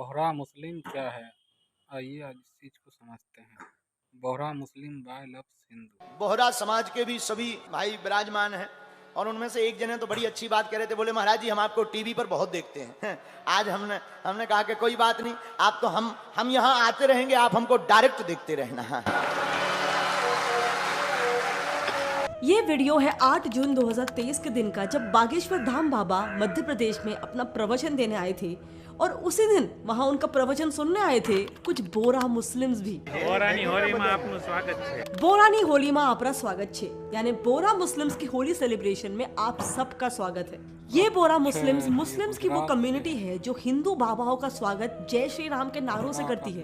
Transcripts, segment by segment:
बोहरा मुस्लिम क्या है? आइए आज इस चीज को समझते हैं। बोहरा मुस्लिम बाय लव्स हिंदू। बोहरा समाज के भी सभी भाई विराजमान हैं और उनमें से एक जने तो बड़ी अच्छी बात कह रहे थे, बोले महाराज जी हम आपको टीवी पर बहुत देखते हैं। आज हमने कहा कि कोई बात नहीं, आप तो हम यहाँ आते रहेंगे, आप हमको डायरेक्ट देखते रहना। ये वीडियो है 8 जून 2023 के दिन का, जब बागेश्वर धाम बाबा मध्य प्रदेश में अपना प्रवचन देने आए थे और उसी दिन वहाँ उनका प्रवचन सुनने आए थे कुछ बोरा मुस्लिम्स भी। बोरानी होली में आपનું स्वागत છે। बोरानी होली में आपका स्वागत छे, यानी बोरा मुस्लिम्स की होली सेलिब्रेशन में आप सबका स्वागत है। ये बोरा मुस्लिम्स की वो कम्युनिटी है जो हिंदू बाबाओं का स्वागत जय श्री राम के नारों से करती है।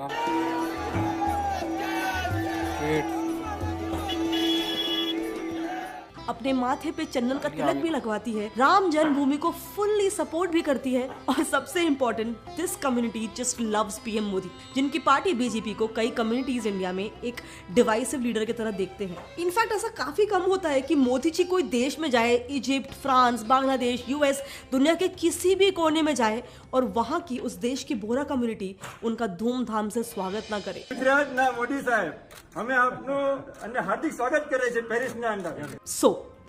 अपने माथे पे चंदन का तिलक भी लगवाती है, राम जन्मभूमि को फुल्ली सपोर्ट भी करती है और सबसे important, this community just loves PM Modi, जिनकी पार्टी बीजेपी को कई कम्युनिटीज इंडिया में एक डिवाइसिव लीडर की तरह देखते हैं। इनफैक्ट ऐसा काफी कम होता है कि मोदी जी कोई देश में जाए, इजिप्ट, फ्रांस, बांग्लादेश, यूएस, दुनिया के किसी भी कोने में जाए और वहाँ की उस देश की बोरा कम्युनिटी उनका धूमधाम से स्वागत ना करे। ગુજરાતના મોદી સાહેબ, અમે આપનું હાર્દિક સ્વાગત કરે છે પેરિસના અંદર।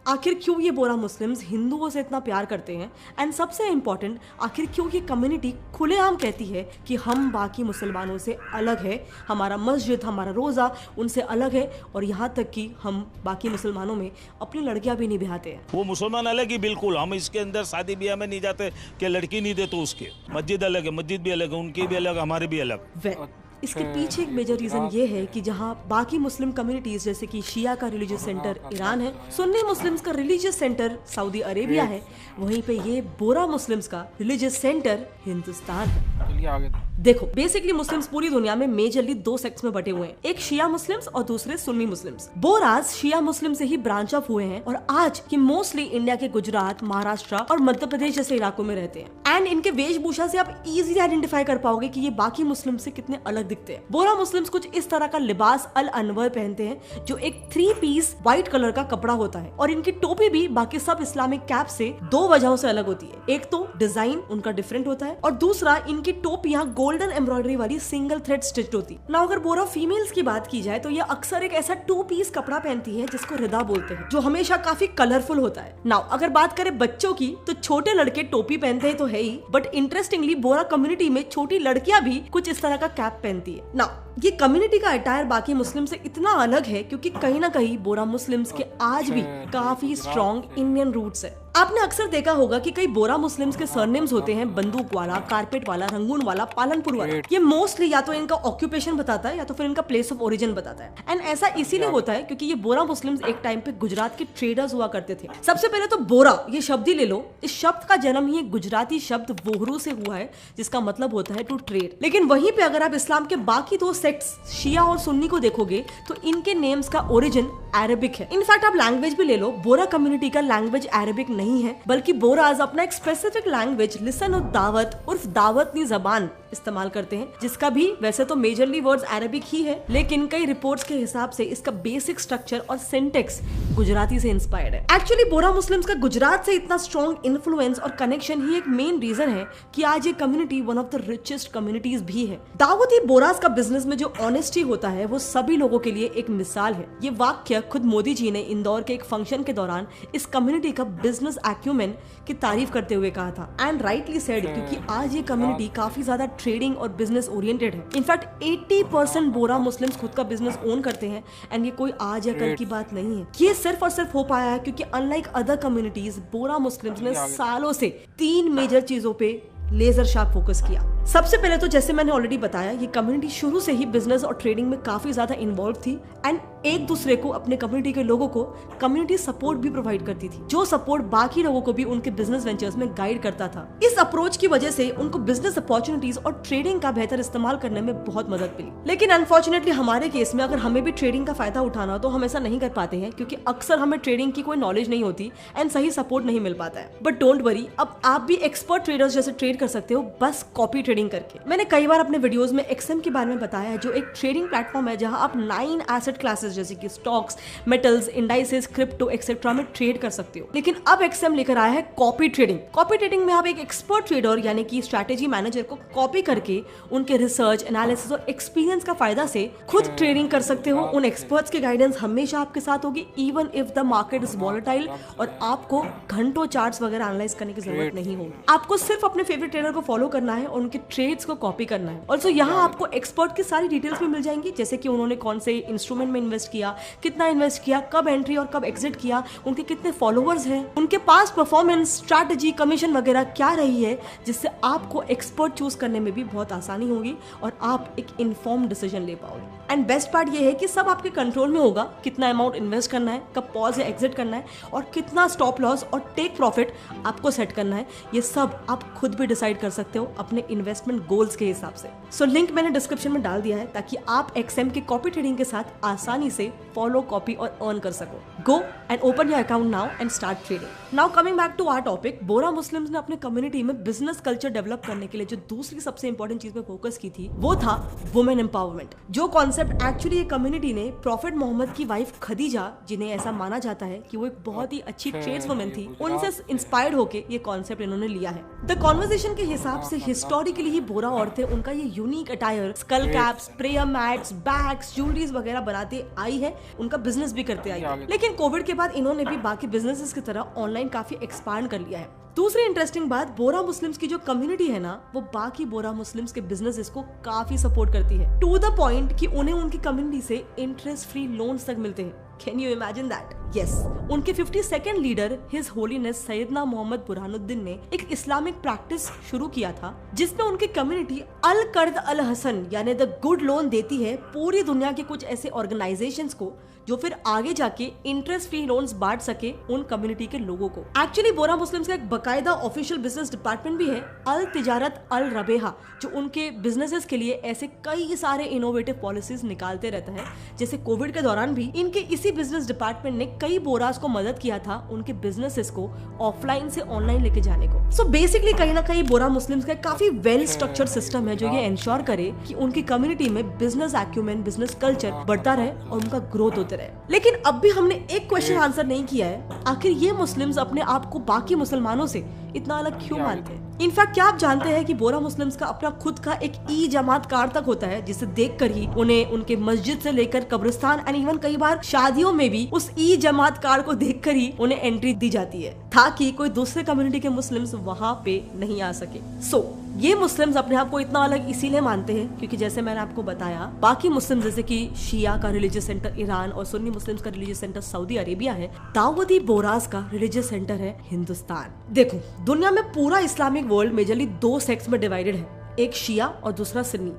आखिर क्यों ये बोरा मुस्लिम्स हिंदुओं से इतना प्यार करते हैं, एंड सबसे इम्पोर्टेंट, आखिर क्यों ये कम्युनिटी खुलेआम कहती है कि हम बाकी मुसलमानों से अलग है, हमारा मस्जिद, हमारा रोज़ा उनसे अलग है और यहाँ तक कि हम बाकी मुसलमानों में अपनी लड़कियाँ भी नहीं ब्याहते हैं। वो मुसलमान अलग ही बिल्कुल, हम इसके अंदर शादी ब्याह में नहीं जाते कि लड़की नहीं दे तो उसके, मस्जिद अलग है, मस्जिद भी अलग है, उनकी भी अलग, हमारी भी अलग। इसके पीछे एक मेजर रीजन ये है कि जहाँ बाकी मुस्लिम कम्युनिटीज जैसे कि शिया का रिलीजियस सेंटर ईरान है, सुन्नी मुस्लिम्स का रिलीजियस सेंटर सऊदी अरेबिया है, वहीं पे ये बोरा मुस्लिम्स का रिलीजियस सेंटर हिंदुस्तान है। देखो, बेसिकली मुस्लिम्स पूरी दुनिया में मेजरली दो सेक्ट्स में बटे हुए हैं, एक शिया मुस्लिम्स और दूसरे सुन्नी मुस्लिम्स। बोराज शिया मुस्लिम से ही ब्रांच ऑफ हुए हैं और आज की मोस्टली इंडिया के गुजरात, महाराष्ट्र और मध्य प्रदेश जैसे इलाकों में रहते हैं। एंड इनके वेशभूषा से आप इजीली आइडेंटिफाई कर पाओगे कि ये बाकी मुस्लिम से कितने अलग दिखते हैं। बोरा मुस्लिम्स कुछ इस तरह का लिबास अल अनवर पहनते हैं जो एक 3 पीस व्हाइट कलर का कपड़ा होता है और इनकी टोपी भी बाकी सब इस्लामिक कैप से 2 वजहों से अलग होती है। एक तो डिजाइन उनका डिफरेंट होता है और दूसरा इनकी टोपियां गोल्डन एम्ब्रॉयडरी वाली सिंगल थ्रेड स्टिच्ड होती है। ना अगर बोरा फीमेल्स की बात की जाए तो ये अक्सर एक ऐसा 2 पीस कपड़ा पहनती है जिसको रिदा बोलते हैं, जो हमेशा काफी कलरफुल होता है। ना अगर बात करें बच्चों की तो छोटे लड़के टोपी पहनते हैं तो है ही, बट इंटरेस्टिंगली बोरा कम्युनिटी में छोटी लड़कियां भी कुछ इस तरह का कैप पहनती है। ना ये कम्युनिटी का अटायर बाकी मुस्लिम से इतना अलग है क्योंकि कहीं ना कहीं बोरा मुस्लिम्स के आज भी काफी स्ट्रॉन्ग इंडियन रूट्स है। आपने अक्सर देखा होगा कि कई बोरा मुस्लिम्स के सरनेम्स होते हैं बंदूक वाला, कारपेट वाला, रंगून वाला, पालनपुर वाला। ये मोस्टली या तो इनका ऑक्यूपेशन बताता है या तो फिर इनका प्लेस ऑफ ओरिजिन बताता है। एंड ऐसा इसीलिए होता है क्योंकि ये बोरा मुस्लिम्स एक टाइम पे गुजरात के ट्रेडर्स हुआ करते थे। सबसे पहले तो बोरा ये शब्द ही ले लो, इस शब्द का जन्म ही एक गुजराती शब्द बोहरू से हुआ है जिसका मतलब होता है टू ट्रेड। लेकिन वहीं पे अगर आप इस्लाम के बाकी 2 सेक्ट्स शिया और सुन्नी को देखोगे तो इनके नेम्स का ओरिजिन अरेबिक है। इनफैक्ट आप लैंग्वेज भी ले लो, बोरा कम्युनिटी का लैंग्वेज अरेबिक नहीं है बल्कि बोराज अपना एक स्पेसिफिक लैंग्वेज लिसन उद दावत उर्फ दावतनी जबान इस्तेमाल करते हैं, जिसका भी वैसे तो मेजरली वर्ड्स अरेबिक ही है, लेकिन कई रिपोर्ट्स के हिसाब से इसका बेसिक स्ट्रक्चर और सिंटेक्स गुजराती से इंस्पायर्ड है। एक्चुअली बोरा मुस्लिम्स का गुजरात से इतना स्ट्रॉन्ग इन्फ्लुएंस और कनेक्शन ही एक मेन रीजन है कि आज ये community one of the richest communities भी है। दावती बोराज का बिजनेस में जो ऑनेस्टी होता है वो सभी लोगों के लिए एक मिसाल है। ये वाक्य खुद मोदी जी ने इंदौर के एक फंक्शन के दौरान इस कम्युनिटी का बिजनेस एक्यूमेन की तारीफ करते हुए कहा था, एंड राइटली सेड, क्योंकि आज ये कम्युनिटी काफी ज्यादा ट्रेडिंग और बिजनेस ओरिएंटेड है। इनफैक्ट 80% बोरा मुस्लिम्स खुद का बिजनेस ओन करते हैं एंड ये कोई आज या कल की बात नहीं है। ये सिर्फ और सिर्फ हो पाया है क्योंकि अनलाइक अदर कम्युनिटीज बोरा मुस्लिम्स ने सालों से 3 मेजर चीजों पे लेजर शार्प फोकस किया। सबसे पहले तो जैसे मैंने ऑलरेडी बताया, ये कम्युनिटी शुरू से ही बिजनेस और ट्रेडिंग में काफी ज्यादा इन्वॉल्व थी एंड एक दूसरे को, अपने कम्युनिटी के लोगों को कम्युनिटी सपोर्ट भी प्रोवाइड करती थी, जो सपोर्ट बाकी लोगों को भी उनके बिजनेस वेंचर्स में गाइड करता था। इस अप्रोच की वजह से उनको बिजनेस अपॉर्चुनिटीज और ट्रेडिंग का बेहतर इस्तेमाल करने में बहुत मदद मिली। लेकिन अनफॉर्चुनेटली हमारे केस में अगर हमें भी ट्रेडिंग का फायदा उठाना हो तो हम ऐसा नहीं कर पाते हैं क्योंकि अक्सर हमें ट्रेडिंग की कोई नॉलेज नहीं होती एंड सही सपोर्ट नहीं मिल पाता है। बट डोंट वरी, अब आप भी एक्सपर्ट ट्रेडर्स जैसे ट्रेड कर सकते हो बस कॉपी ट्रेडिंग करके। मैंने कई बार अपने वीडियोस में एक्सएम के बारे में बताया है, जो एक ट्रेडिंग प्लेटफॉर्म है जहां आप 9 एसेट क्लासेस जैसे कि stocks, metals, indices, crypto etcetera में ट्रेड कर सकते हो। लेकिन अब एक्सएम लेकर आया है कॉपी ट्रेडिंग। कॉपी ट्रेडिंग में आप एक एक्सपर्ट ट्रेडर यानी कि स्ट्रैटेजी मैनेजर को कॉपी करके उनके रिसर्च, एनालिसिस और एक्सपीरियंस का फायदा से खुद ट्रेडिंग कर सकते हो। उन एक्सपर्ट्स की गाइडेंस हमेशा आपके साथ होगी even if the market is volatile, और आपको घंटों चार्ट्स वगैरह एनालाइज करने की जरूरत नहीं होगी। आपको सिर्फ अपने फेवरेट ट्रेडर को फॉलो करना है और उनके ट्रेड्स को कॉपी करना है। ऑल्सो यहाँ आपको एक्सपर्ट की सारी डिटेल्स भी मिल जाएंगी, जैसे कि उन्होंने कौन से इंस्ट्रूमेंट में इन्वेस्ट किया, कितना इन्वेस्ट किया, कब एंट्री और कब एग्जिट किया, उनके कितने फॉलोअर्स हैं, उनके पास परफॉर्मेंस, स्ट्रैटेजी, कमीशन वगैरह क्या रही है, जिससे आपको एक्सपर्ट चूज करने में भी बहुत आसानी होगी और आप एक इन्फॉर्म्ड डिसीजन ले पाओगे। एंड बेस्ट पार्ट ये है कि सब आपके कंट्रोल में होगा, कितना अमाउंट इन्वेस्ट करना है, कब पॉज या एग्जिट करना है, और कितना स्टॉप लॉस और टेक प्रॉफिट आपको सेट करना है। ये सब आप खुद भी डिसाइड कर सकते हो अपने इन्वेस्टमेंट गोल्स के हिसाब से। सो लिंक मैंने डिस्क्रिप्शन में डाल दिया है ताकि आप एक्सएम के कॉपी ट्रेडिंग के साथ आसानी से फॉलो, कॉपी और अर्न कर सको। Go and open your account now and start trading. Now coming back to our topic, Bohra Muslims ने अपने कम्युनिटी में बिजनेस कल्चर डेवलप करने के लिए जो दूसरी सबसे इंपॉर्टेंट चीज पे फोकस की थी वो था वुमेन एम्पावरमेंट। जो कॉन्सेप्ट एक्चुअली ये कम्युनिटी ने प्रॉफिट मोहम्मद की वाइफ खदीजा, जिन्हें ऐसा माना जाता है कि वो एक बहुत ही अच्छी ट्रेड्स वुमेन थी, उनसे इंस्पायर्ड होके ये कॉन्सेप्ट इन्होंने लिया है। द कॉन्वर्सेशन के हिसाब से हिस्टोरिकली ही बोरा औरतें उनका ये unique attire, skull caps, prayer mats, bags, jewelleries वगैरह बनाते आई है, उनका बिजनेस भी करते आई है। लेकिन कोविड के बाद इन्होंने भी बाकी बिजनेसेस की तरह ऑनलाइन काफी एक्सपांड कर लिया है। दूसरी इंटरेस्टिंग बात, बोरा मुस्लिम्स की जो कम्युनिटी है ना, वो बाकी बोरा मुस्लिम्स के बिजनेसेस को काफी सपोर्ट करती है, टू द पॉइंट कि उन्हें उनकी कम्युनिटी से इंटरेस्ट फ्री लोन्स तक मिलते हैं। Can you imagine that? Yes, उनके 52nd लीडर हिज होलीनेस सैयदना मोहम्मद बुरहानुद्दीन ने एक इस्लामिक प्रैक्टिस शुरू किया था, जिसमें उनकी कम्युनिटी अल कर्द अल हसन यानी द गुड लोन देती है पूरी दुनिया के कुछ ऐसे ऑर्गेनाइजेशंस को, जो फिर आगे जाके इंटरेस्ट फ्री लोन्स बांट सके उन कम्युनिटी के लोगों को। एक्चुअली बोरा मुस्लिम्स का एक बकायदा ऑफिशियल बिजनेस डिपार्टमेंट भी है, अल तिजारत अल रबेहा, जो उनके बिजनेसेस के लिए ऐसे कई सारे इनोवेटिव पॉलिसीज निकालते रहता है। जैसे कोविड के दौरान भी इनके इसी बिजनेस डिपार्टमेंट ने कई बोरास को मदद किया था उनके बिजनेसेस को ऑफलाइन से ऑनलाइन लेके जाने को। सो बेसिकली कहीं ना कहीं बोरा मुस्लिम्स का काफी वेल स्ट्रक्चर्ड सिस्टम है, जो ये इंश्योर करे कि उनकी कम्युनिटी में बिजनेस एक्यूमेन, बिजनेस कल्चर बढ़ता रहे और उनका ग्रोथ होते रहे। लेकिन अब भी हमने एक क्वेश्चन आंसर नहीं किया है, आखिर ये मुस्लिम्स अपने आप को बाकी मुसलमानों से इतना अलग क्यों मानते हैं? इनफैक्ट क्या आप जानते हैं कि बोरा मुस्लिम्स का अपना खुद का एक ई जमात कार तक होता है, जिसे देखकर ही उन्हें उनके मस्जिद से लेकर कब्रिस्तान एंड इवन कई बार शादियों में भी उस ई जमात कार को देखकर ही उन्हें एंट्री दी जाती है, ताकि कोई दूसरे कम्युनिटी के मुस्लिम्स वहाँ पे नहीं आ सके। सो ये मुस्लिम्स अपने आप को इतना अलग इसीलिए मानते हैं क्योंकि जैसे मैंने आपको बताया, बाकी मुस्लिम जैसे कि शिया का रिलीजियस सेंटर ईरान और सुन्नी मुस्लिम्स का रिलीजियस सेंटर सऊदी अरेबिया है, दाऊदी बोरास का रिलीजियस सेंटर है हिंदुस्तान। देखो, दुनिया में पूरा इस्लामिक वर्ल्ड मेजरली 2 सेक्ट्स में डिवाइडेड है, एक शिया और दूसरा सुन्नी।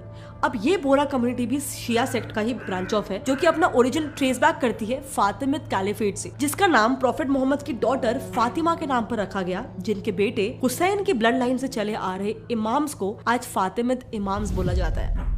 अब ये बोरा कम्युनिटी भी शिया सेक्ट का ही ब्रांच ऑफ है, जो कि अपना ओरिजिन ट्रेस बैक करती है फातिमिद कैलिफेट से, जिसका नाम प्रॉफिट मोहम्मद की डॉटर फातिमा के नाम पर रखा गया, जिनके बेटे हुसैन की ब्लड लाइन से चले आ रहे इमाम्स को आज फातिमिद इमाम्स बोला जाता है।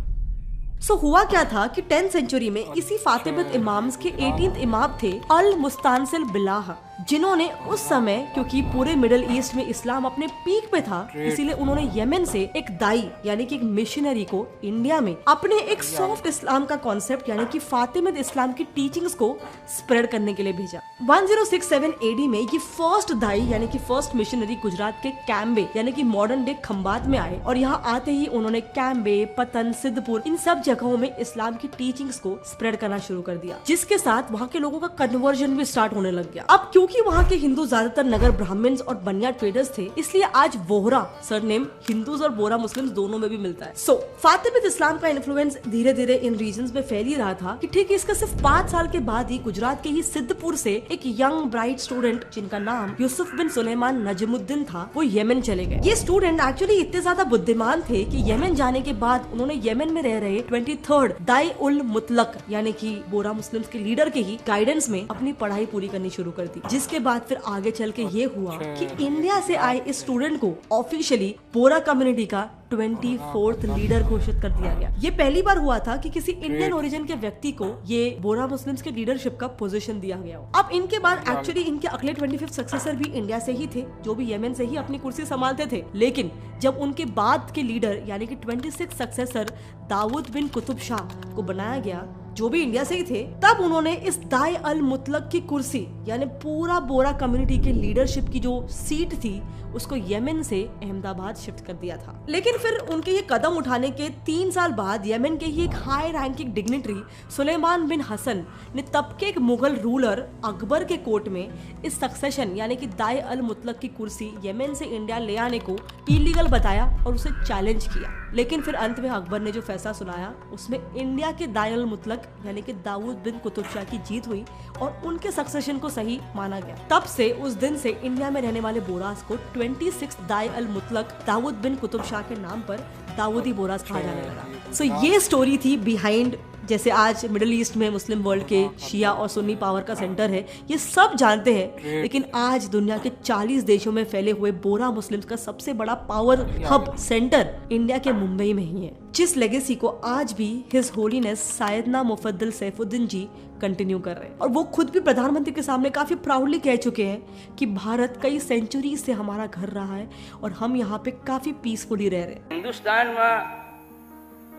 सो हुआ क्या था कि 10th सेंचुरी में इसी फातिमिद इमाम्स के 18th इमाम थे अल मुस्तानसिल बिलाह, जिन्होंने उस समय, क्योंकि पूरे मिडिल ईस्ट में इस्लाम अपने पीक पे था, इसीलिए उन्होंने यमन से एक दाई यानी कि एक मिशनरी को इंडिया में अपने एक सॉफ्ट इस्लाम का कॉन्सेप्ट यानी कि फातिमिद इस्लाम की टीचिंग्स को स्प्रेड करने के लिए भेजा। 1067 AD में ये फर्स्ट दाई यानी कि फर्स्ट मिशनरी गुजरात के कैम्बे यानी कि मॉडर्न डे खंबात में आए, और यहाँ आते ही उन्होंने कैम्बे, पतन, सिद्धपुर इन सब जगहों में इस्लाम की टीचिंग्स को स्प्रेड करना शुरू कर दिया, जिसके साथ वहाँ के लोगों का कन्वर्जन भी स्टार्ट होने लग गया। अब क्योंकि वहाँ के हिंदू ज्यादातर नगर ब्राह्मण्स और बनिया ट्रेडर्स थे, इसलिए आज वोहरा सरनेम हिंदूज और बोरा मुस्लिम्स दोनों में भी मिलता है। सो फातिमिद इस्लाम का इन्फ्लुएंस धीरे धीरे इन रीजन्स में फैल ही रहा था कि ठीक है, इसका सिर्फ 5 साल के बाद ही गुजरात के ही सिद्धपुर से एक यंग ब्राइट स्टूडेंट जिनका नाम यूसुफ बिन सुलेमान नजमुद्दीन था, वो यमन चले गए। ये स्टूडेंट एक्चुअली इतने ज्यादा बुद्धिमान थे कि यमन जाने के बाद उन्होंने यमन में रह रहे 23rd दाई उल मुतलक यानी कि बोरा मुस्लिम्स के लीडर के ही गाइडेंस में अपनी पढ़ाई पूरी करनी शुरू कर दी, जिसके बाद फिर आगे चल के ये हुआ कि इंडिया से आए इस स्टूडेंट को ऑफिशियली बोरा कम्युनिटी का 24th लीडर घोषित कर दिया गया। ये पहली बार हुआ था कि किसी इंडियन ओरिजिन के व्यक्ति को ये बोरा मुस्लिम्स के लीडरशिप का पोजीशन दिया गया हो। अब इनके बाद एक्चुअली इनके अगले 25th सक्सेसर भी इंडिया से ही थे, जो भी यमन से ही अपनी कुर्सी संभालते थे। लेकिन जब उनके बाद के लीडर यानी कि 26th सक्सेसर दाऊद बिन कुतुब शाह को बनाया गया, जो भी इंडिया से ही थे, तब उन्होंने इस दाई अल मुतलक की कुर्सी यानी पूरा बोरा कम्युनिटी के लीडरशिप की जो सीट थी उसको यमन से अहमदाबाद शिफ्ट कर दिया था। लेकिन फिर उनके ये कदम उठाने के 3 साल बाद यमन के ही एक हाई रैंकिंग डिग्निटरी सुलेमान बिन हसन ने तब के एक मुगल रूलर अकबर के कोर्ट में इस सक्सेशन यानी कि दाई अल मुतलक की कुर्सी यमन से इंडिया ले आने को इलीगल बताया और उसे चैलेंज किया। लेकिन फिर अंत में अकबर ने जो फैसला सुनाया उसमें इंडिया के दाई अल मुतलक यानी कि दाऊद बिन कुतुब शाह की जीत हुई और उनके सक्सेशन को सही माना गया। तब से उस दिन से इंडिया में रहने वाले बोरास को 26 दाई अल मुतलक दाऊद बिन कुतुब शाह के नाम पर दाऊदी बोरास कहा जाने लगा। सो ये स्टोरी थी बिहाइंड, जैसे आज मिडिल ईस्ट में मुस्लिम वर्ल्ड के शिया और सुन्नी पावर का सेंटर है, ये सब जानते हैं। लेकिन आज दुनिया के 40 देशों में फैले हुए बोरा मुस्लिम्स का सबसे बड़ा पावर हब सेंटर इंडिया के मुंबई में ही है, जिस लेगेसी को आज भी हिज होलीनेस सायदना मुफद्दल सैफुद्दीन जी कंटिन्यू कर रहे हैं। और वो खुद भी प्रधानमंत्री के सामने काफी प्राउडली कह चुके हैं कि भारत कई सेंचुरी से हमारा घर रहा है और हम यहाँ पे काफी पीसफुली रह रहे हैं। हिंदुस्तान में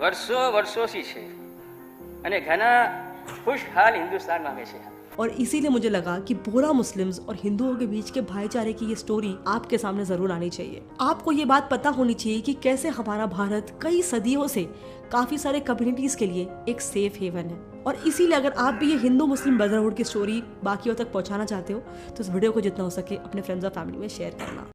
वर्षों से અને ઘણા ખુશહાલ હિન્દુસ્તાનમાં અમે છે। और इसीलिए मुझे लगा कि बोरा मुस्लिम्स और हिंदुओं के बीच के भाईचारे की ये स्टोरी आपके सामने जरूर आनी चाहिए। आपको ये बात पता होनी चाहिए कि कैसे हमारा भारत कई सदियों से काफी सारे कम्युनिटीज के लिए एक सेफ हेवन है। और इसीलिए अगर आप भी ये हिंदू मुस्लिम ब्रदरहुड की स्टोरी बाकियों तक पहुंचाना चाहते हो तो इस वीडियो को जितना हो सके अपने फ्रेंड्स और फैमिली में शेयर करना।